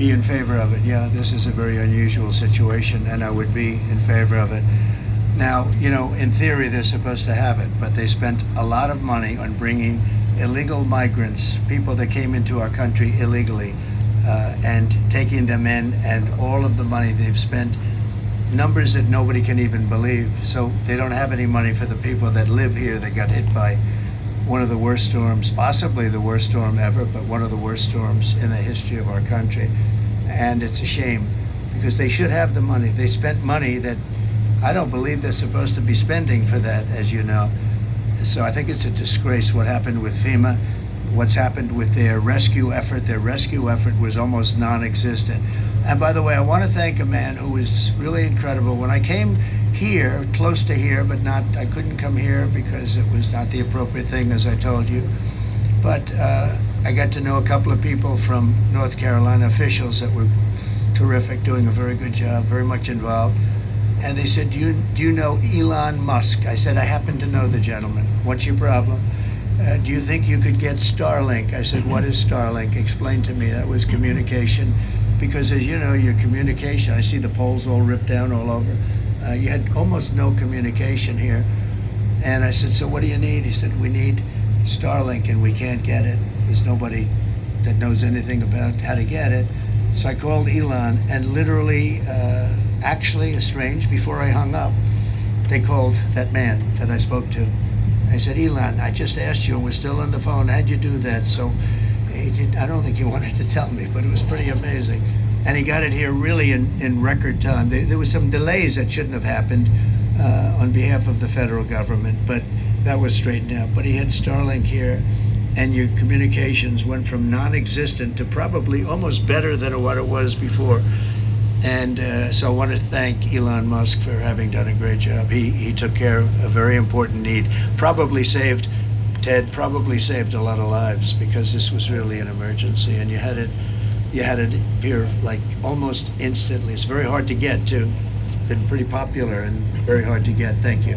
be in favor of it. Yeah, this is a very unusual situation, and I would be in favor of it. Now, in theory, they're supposed to have it, but they spent a lot of money on bringing illegal migrants, people that came into our country illegally, and taking them in, and all of the money they've spent, numbers that nobody can even believe. So they don't have any money for the people that live here that got hit by one of the worst storms, possibly the worst storm ever, but one of the worst storms in the history of our country. And it's a shame, because they should have the money. They spent money that I don't believe they're supposed to be spending for that, as you know. So I think it's a disgrace what happened with FEMA, what's happened with their rescue effort. Their rescue effort was almost non-existent. And by the way, I want to thank a man who was really incredible. When I came here, close to here, but I couldn't come here because it was not the appropriate thing, as I told you. But I got to know a couple of people from North Carolina, officials that were terrific, doing a very good job, very much involved. And they said, do you know Elon Musk? I said, I happen to know the gentleman. What's your problem? Do you think you could get Starlink? I said, what is Starlink? Explain to me. That was communication. Because as you know, your communication, I see the poles all ripped down all over. You had almost no communication here. And I said, so what do you need? He said, we need Starlink and we can't get it. There's nobody that knows anything about how to get it. So I called Elon, and literally, actually, strange, before I hung up, they called that man that I spoke to. I said, Elon, I just asked you, and we're still on the phone. How'd you do that? So I don't think he wanted to tell me, but it was pretty amazing. And he got it here really in record time. There was some delays that shouldn't have happened on behalf of the federal government, but that was straightened out. But he had Starlink here, and your communications went from non-existent to probably almost better than what it was before. And so I want to thank Elon Musk for having done a great job. He took care of a very important need. Probably saved a lot of lives, because this was really an emergency, and you had it here like almost instantly. It's very hard to get too. It's been pretty popular and very hard to get. Thank you.